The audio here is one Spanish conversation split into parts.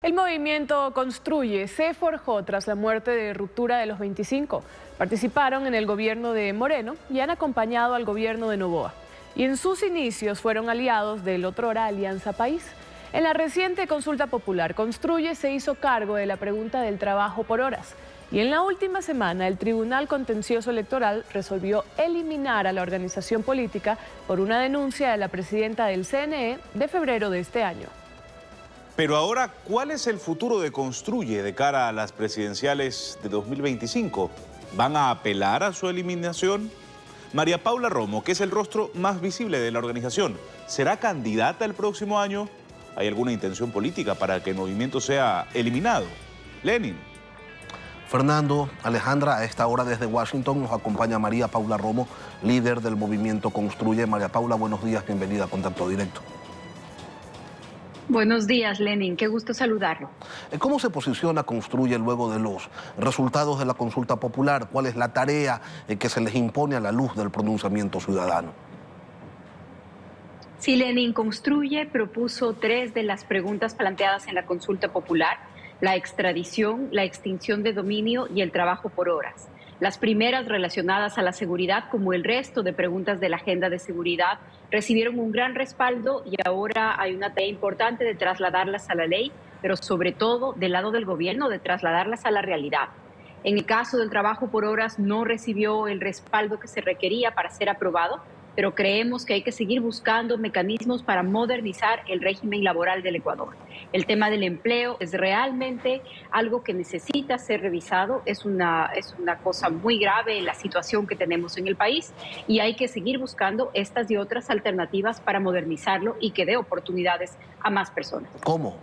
El movimiento Construye se forjó tras la muerte de ruptura de los 25. Participaron en el gobierno de Moreno y han acompañado al gobierno de Noboa. Y en sus inicios fueron aliados del otrora Alianza País. En la reciente consulta popular, Construye se hizo cargo de la pregunta del trabajo por horas. Y en la última semana, el Tribunal Contencioso Electoral resolvió eliminar a la organización política por una denuncia de la presidenta del CNE de febrero de este año. Pero ahora, ¿cuál es el futuro de Construye de cara a las presidenciales de 2025? ¿Van a apelar a su eliminación? María Paula Romo, que es el rostro más visible de la organización, ¿será candidata el próximo año? ¿Hay alguna intención política para que el movimiento sea eliminado? Lenin. Fernando, Alejandra, a esta hora desde Washington nos acompaña María Paula Romo, líder del movimiento Construye. María Paula, buenos días, bienvenida a Contacto Directo. Buenos días, Lenin, qué gusto saludarlo. ¿Cómo se posiciona Construye luego de los resultados de la consulta popular? ¿Cuál es la tarea que se les impone a la luz del pronunciamiento ciudadano? Sí, Lenin, Construye propuso 3 de las preguntas planteadas en la consulta popular: la extradición, la extinción de dominio y el trabajo por horas. Las primeras, relacionadas a la seguridad, como el resto de preguntas de la agenda de seguridad, recibieron un gran respaldo y ahora hay una tarea importante de trasladarlas a la ley, pero sobre todo del lado del gobierno de trasladarlas a la realidad. En el caso del trabajo por horas no recibió el respaldo que se requería para ser aprobado, pero creemos que hay que seguir buscando mecanismos para modernizar el régimen laboral del Ecuador. El tema del empleo es realmente algo que necesita ser revisado, es una cosa muy grave la situación que tenemos en el país y hay que seguir buscando estas y otras alternativas para modernizarlo y que dé oportunidades a más personas. ¿Cómo?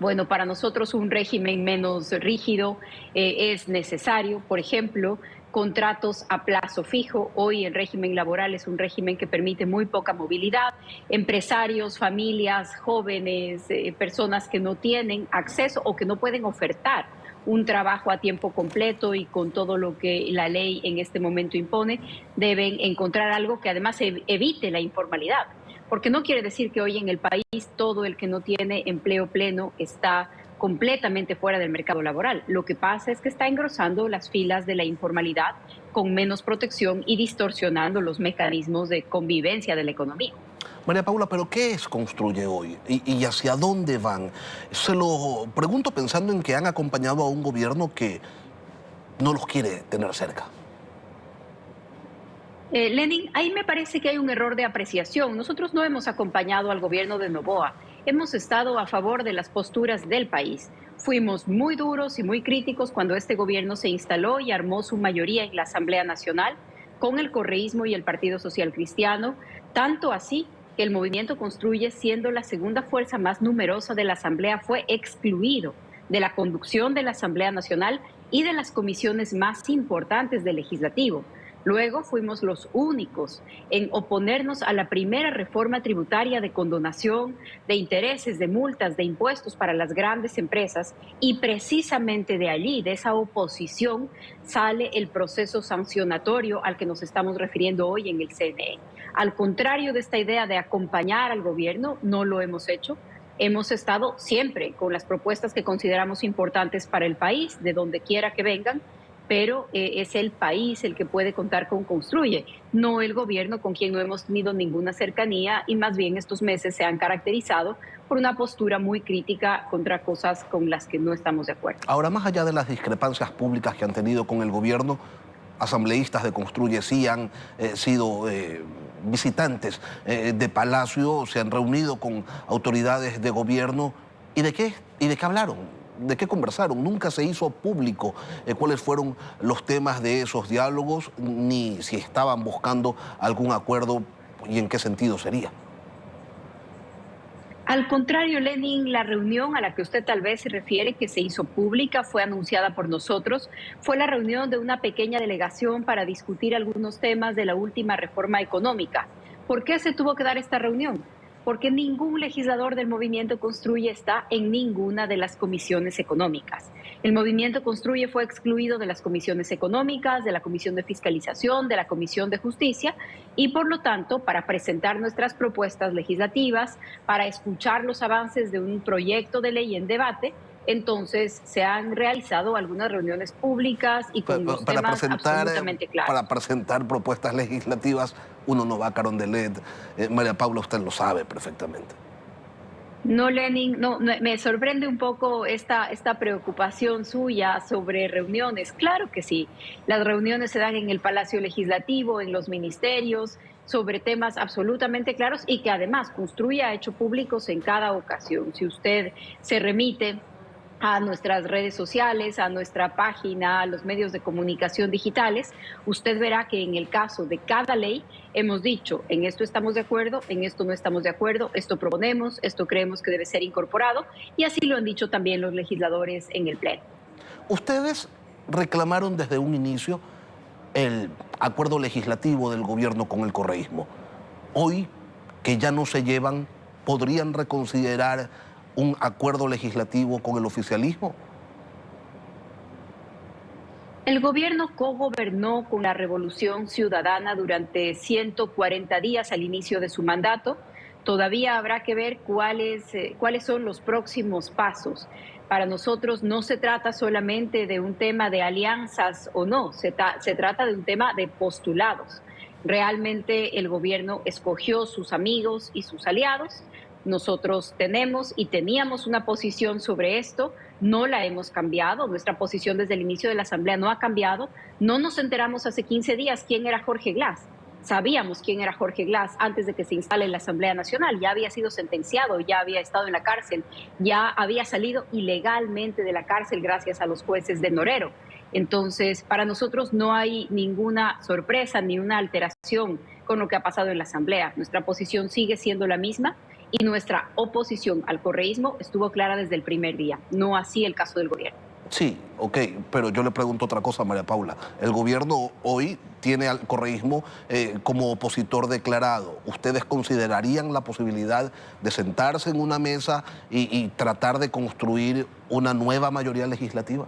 Bueno, para nosotros un régimen menos rígido es necesario. Por ejemplo, contratos a plazo fijo. Hoy el régimen laboral es un régimen que permite muy poca movilidad. Empresarios, familias, jóvenes, personas que no tienen acceso o que no pueden ofertar un trabajo a tiempo completo y con todo lo que la ley en este momento impone, deben encontrar algo que además evite la informalidad. Porque no quiere decir que hoy en el país todo el que no tiene empleo pleno está completamente fuera del mercado laboral. Lo que pasa es que está engrosando las filas de la informalidad con menos protección y distorsionando los mecanismos de convivencia de la economía. María Paula, ¿pero qué es Construye hoy? ¿Y hacia dónde van? Se lo pregunto pensando en que han acompañado a un gobierno que no los quiere tener cerca. Lenin, ahí me parece que hay un error de apreciación. Nosotros no hemos acompañado al gobierno de Noboa. Hemos estado a favor de las posturas del país. Fuimos muy duros y muy críticos cuando este gobierno se instaló y armó su mayoría en la Asamblea Nacional con el correísmo y el Partido Social Cristiano, tanto así que el movimiento Construye, siendo la segunda fuerza más numerosa de la Asamblea, fue excluido de la conducción de la Asamblea Nacional y de las comisiones más importantes del Legislativo. Luego fuimos los únicos en oponernos a la primera reforma tributaria de condonación de intereses, de multas, de impuestos para las grandes empresas, y precisamente de allí, de esa oposición, sale el proceso sancionatorio al que nos estamos refiriendo hoy en el CNE. Al contrario de esta idea de acompañar al gobierno, no lo hemos hecho. Hemos estado siempre con las propuestas que consideramos importantes para el país, de donde quiera que vengan, pero es el país el que puede contar con Construye, no el gobierno, con quien no hemos tenido ninguna cercanía y más bien estos meses se han caracterizado por una postura muy crítica contra cosas con las que no estamos de acuerdo. Ahora, más allá de las discrepancias públicas que han tenido con el gobierno, asambleístas de Construye sí han sido visitantes de Palacio, se han reunido con autoridades de gobierno. ¿Y de qué hablaron? ¿De qué conversaron? Nunca se hizo público cuáles fueron los temas de esos diálogos, ni si estaban buscando algún acuerdo y en qué sentido sería. Al contrario, Lenin, la reunión a la que usted tal vez se refiere, que se hizo pública, fue anunciada por nosotros, fue la reunión de una pequeña delegación para discutir algunos temas de la última reforma económica. ¿Por qué se tuvo que dar esta reunión? porque ningún legislador del Movimiento Construye está en ninguna de las comisiones económicas. El Movimiento Construye fue excluido de las comisiones económicas, de la Comisión de Fiscalización, de la Comisión de Justicia y, por lo tanto, para presentar nuestras propuestas legislativas, para escuchar los avances de un proyecto de ley en debate, entonces se han realizado algunas reuniones públicas y con los temas absolutamente claros. Para presentar propuestas legislativas, uno no va a Carondelet. María Paula, usted lo sabe perfectamente. No, Lenin, no, me sorprende un poco esta preocupación suya sobre reuniones. Claro que sí, las reuniones se dan en el Palacio Legislativo, en los ministerios, sobre temas absolutamente claros y que además Construye ha hecho públicos en cada ocasión. Si usted se remite a nuestras redes sociales, a nuestra página, a los medios de comunicación digitales, usted verá que en el caso de cada ley hemos dicho, en esto estamos de acuerdo, en esto no estamos de acuerdo, esto proponemos, esto creemos que debe ser incorporado, y así lo han dicho también los legisladores en el Pleno. Ustedes reclamaron desde un inicio el acuerdo legislativo del gobierno con el correísmo. Hoy, que ya no se llevan, ¿podrían reconsiderar un acuerdo legislativo con el oficialismo? El gobierno cogobernó con la Revolución Ciudadana durante 140 días al inicio de su mandato. Todavía habrá que ver cuáles son los próximos pasos. Para nosotros no se trata solamente de un tema de alianzas o no, se trata de un tema de postulados. Realmente el gobierno escogió sus amigos y sus aliados. Nosotros tenemos y teníamos una posición sobre esto, no la hemos cambiado, nuestra posición desde el inicio de la Asamblea no ha cambiado. No nos enteramos hace 15 días quién era Jorge Glass. Sabíamos quién era Jorge Glass antes de que se instale en la Asamblea Nacional. Ya había sido sentenciado, ya había estado en la cárcel, ya había salido ilegalmente de la cárcel gracias a los jueces de Norero. Entonces, para nosotros no hay ninguna sorpresa ni una alteración con lo que ha pasado en la Asamblea. Nuestra posición sigue siendo la misma y nuestra oposición al correísmo estuvo clara desde el primer día, no así el caso del gobierno. Sí, ok, pero yo le pregunto otra cosa, María Paula. El gobierno hoy tiene al correísmo como opositor declarado. ¿Ustedes considerarían la posibilidad de sentarse en una mesa y tratar de construir una nueva mayoría legislativa?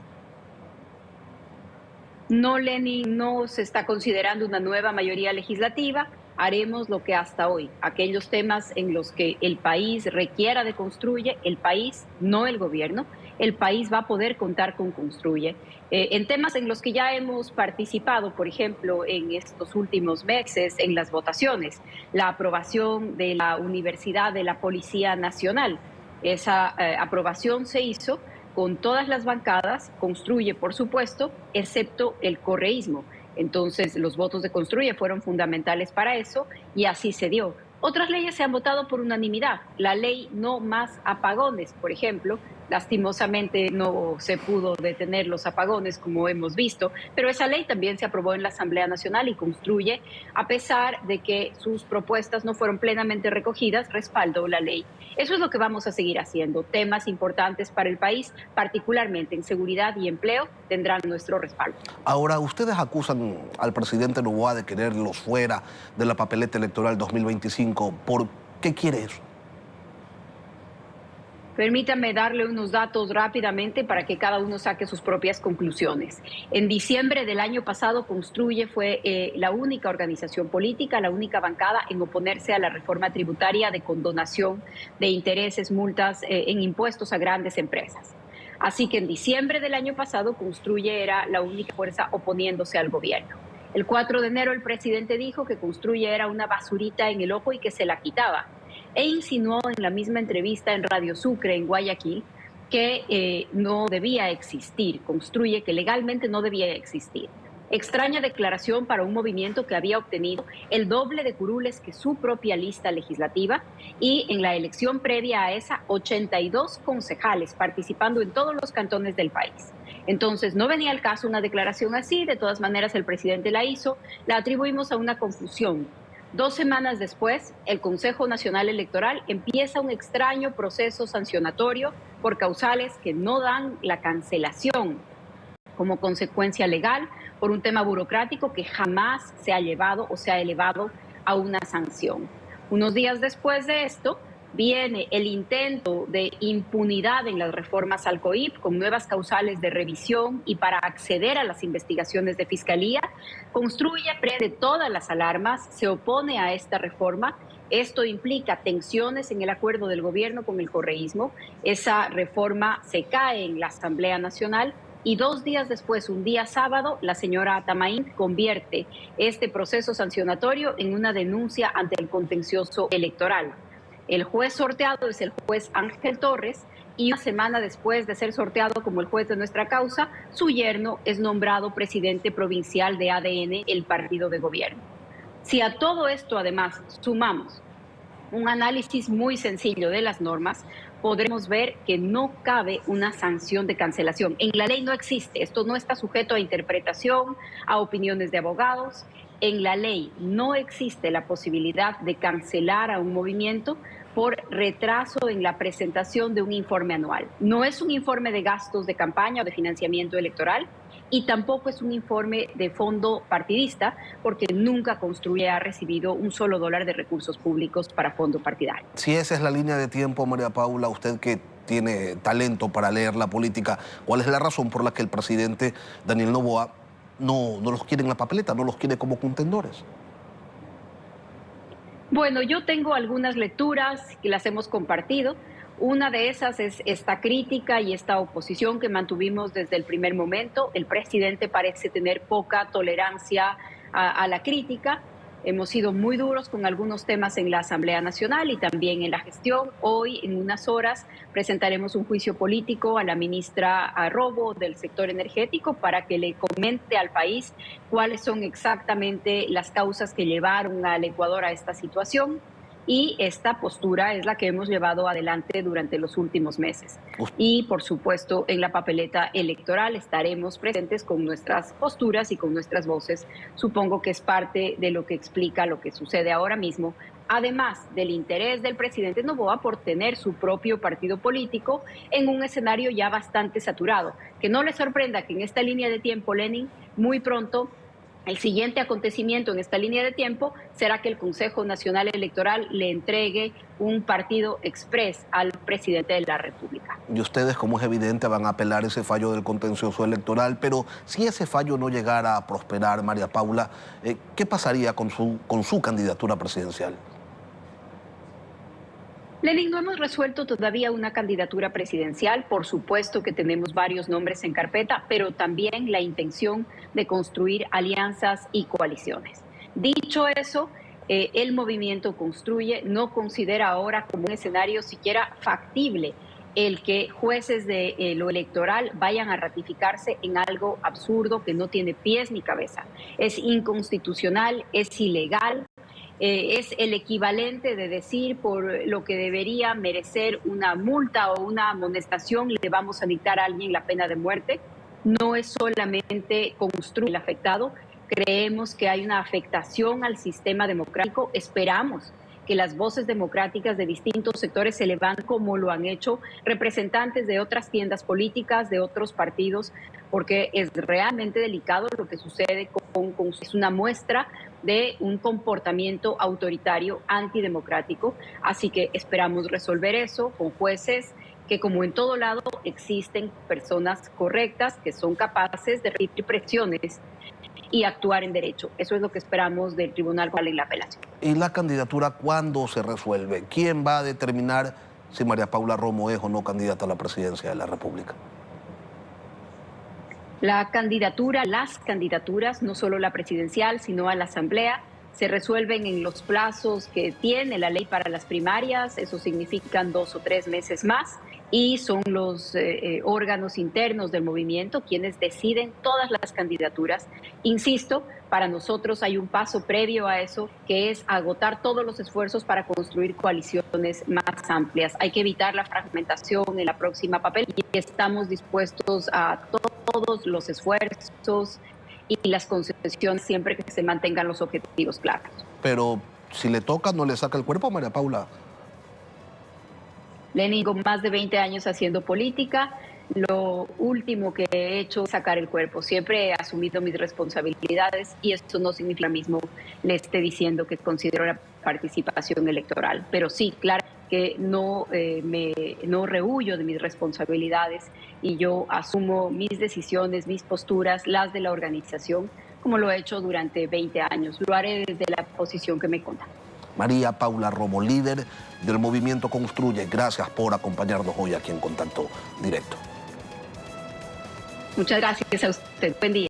No, Lenin, no se está considerando una nueva mayoría legislativa. Haremos lo que hasta hoy, aquellos temas en los que el país requiera de Construye, el país, no el gobierno, el país va a poder contar con Construye. En temas en los que ya hemos participado, por ejemplo, en estos últimos meses, en las votaciones, la aprobación de la Universidad de la Policía Nacional, esa aprobación se hizo con todas las bancadas, Construye, por supuesto, excepto el correísmo. Entonces, los votos de Construye fueron fundamentales para eso y así se dio. Otras leyes se han votado por unanimidad. La ley No Más Apagones, por ejemplo, lastimosamente no se pudo detener los apagones como hemos visto, pero esa ley también se aprobó en la Asamblea Nacional y Construye, a pesar de que sus propuestas no fueron plenamente recogidas, respaldó la ley. Eso es lo que vamos a seguir haciendo. Temas importantes para el país, particularmente en seguridad y empleo, tendrán nuestro respaldo. Ahora, ustedes acusan al presidente Noboa de quererlos fuera de la papeleta electoral 2025. ¿Por qué quiere eso? Permítame darle unos datos rápidamente para que cada uno saque sus propias conclusiones. En diciembre del año pasado, Construye fue la única organización política, la única bancada en oponerse a la reforma tributaria de condonación de intereses, multas en impuestos a grandes empresas. Así que en diciembre del año pasado, Construye era la única fuerza oponiéndose al gobierno. El 4 de enero el presidente dijo que Construye era una basurita en el ojo y que se la quitaba. E insinuó en la misma entrevista en Radio Sucre, en Guayaquil, que no debía existir, Construye, que legalmente no debía existir. Extraña declaración para un movimiento que había obtenido el doble de curules que su propia lista legislativa y en la elección previa a esa 82 concejales participando en todos los cantones del país. Entonces no venía al caso una declaración así, de todas maneras el presidente la hizo, la atribuimos a una confusión. 2 semanas después, el Consejo Nacional Electoral empieza un extraño proceso sancionatorio por causales que no dan la cancelación como consecuencia legal por un tema burocrático que jamás se ha llevado o se ha elevado a una sanción. Unos días después de esto, viene el intento de impunidad en las reformas al COIP con nuevas causales de revisión y para acceder a las investigaciones de fiscalía, Construye prende todas las alarmas, se opone a esta reforma. Esto implica tensiones en el acuerdo del gobierno con el correísmo. Esa reforma se cae en la Asamblea Nacional y 2 días después, un día sábado, la señora Atamaín convierte este proceso sancionatorio en una denuncia ante el contencioso electoral. El juez sorteado es el juez Ángel Torres y una semana después de ser sorteado como el juez de nuestra causa, su yerno es nombrado presidente provincial de ADN, el partido de gobierno. Si a todo esto además sumamos un análisis muy sencillo de las normas, podremos ver que no cabe una sanción de cancelación. En la ley no existe, esto no está sujeto a interpretación, a opiniones de abogados. En la ley no existe la posibilidad de cancelar a un movimiento por retraso en la presentación de un informe anual. No es un informe de gastos de campaña o de financiamiento electoral y tampoco es un informe de fondo partidista porque nunca Construye ha recibido un solo dólar de recursos públicos para fondo partidario. Si esa es la línea de tiempo, María Paula, usted que tiene talento para leer la política, ¿cuál es la razón por la que el presidente Daniel Noboa no los quiere en la papeleta, no los quiere como contendores? Bueno, yo tengo algunas lecturas que las hemos compartido. Una de esas es esta crítica y esta oposición que mantuvimos desde el primer momento. El presidente parece tener poca tolerancia a la crítica. Hemos sido muy duros con algunos temas en la Asamblea Nacional y también en la gestión. Hoy, en unas horas, presentaremos un juicio político a la ministra Robo del sector energético para que le comente al país cuáles son exactamente las causas que llevaron al Ecuador a esta situación. Y esta postura es la que hemos llevado adelante durante los últimos meses. Y, por supuesto, en la papeleta electoral estaremos presentes con nuestras posturas y con nuestras voces. Supongo que es parte de lo que explica lo que sucede ahora mismo, además del interés del presidente Noboa por tener su propio partido político en un escenario ya bastante saturado. Que no le sorprenda que en esta línea de tiempo, Lenin, muy pronto, el siguiente acontecimiento en esta línea de tiempo será que el Consejo Nacional Electoral le entregue un partido exprés al presidente de la República. Y ustedes, como es evidente, van a apelar ese fallo del contencioso electoral, pero si ese fallo no llegara a prosperar, María Paula, ¿qué pasaría con su candidatura presidencial? Lenin, no hemos resuelto todavía una candidatura presidencial. Por supuesto que tenemos varios nombres en carpeta, pero también la intención de construir alianzas y coaliciones. Dicho eso, el movimiento Construye no considera ahora como un escenario siquiera factible el que jueces de lo electoral vayan a ratificarse en algo absurdo que no tiene pies ni cabeza. Es inconstitucional, es ilegal. Es el equivalente de decir por lo que debería merecer una multa o una amonestación le vamos a dictar a alguien la pena de muerte. No es solamente Construye el afectado, creemos que hay una afectación al sistema democrático. Esperamos que las voces democráticas de distintos sectores se levanten como lo han hecho representantes de otras tiendas políticas, de otros partidos, porque es realmente delicado lo que sucede es una muestra de un comportamiento autoritario, antidemocrático. Así que esperamos resolver eso con jueces que, como en todo lado, existen personas correctas que son capaces de recibir presiones y actuar en derecho. Eso es lo que esperamos del Tribunal en la apelación. ¿Y la candidatura cuándo se resuelve? ¿Quién va a determinar si María Paula Romo es o no candidata a la presidencia de la República? La candidatura, las candidaturas, no solo la presidencial, sino a la Asamblea, se resuelven en los plazos que tiene la ley para las primarias. Eso significan 2 o 3 meses más. Y son los órganos internos del movimiento quienes deciden todas las candidaturas. Insisto, para nosotros hay un paso previo a eso, que es agotar todos los esfuerzos para construir coaliciones más amplias. Hay que evitar la fragmentación en la próxima papel y estamos dispuestos a todos los esfuerzos y las concesiones siempre que se mantengan los objetivos claros. Pero si le toca, ¿no le saca el cuerpo a María Paula? Lenin, con más de 20 años haciendo política, lo último que he hecho es sacar el cuerpo. Siempre he asumido mis responsabilidades y eso no significa mismo le esté diciendo que considero la participación electoral. Pero sí, claro, que no rehuyo de mis responsabilidades y yo asumo mis decisiones, mis posturas, las de la organización, como lo he hecho durante 20 años. Lo haré desde la posición que me consta. María Paula Romo, líder del movimiento Construye, gracias por acompañarnos hoy aquí en Contacto Directo. Muchas gracias a usted. Buen día.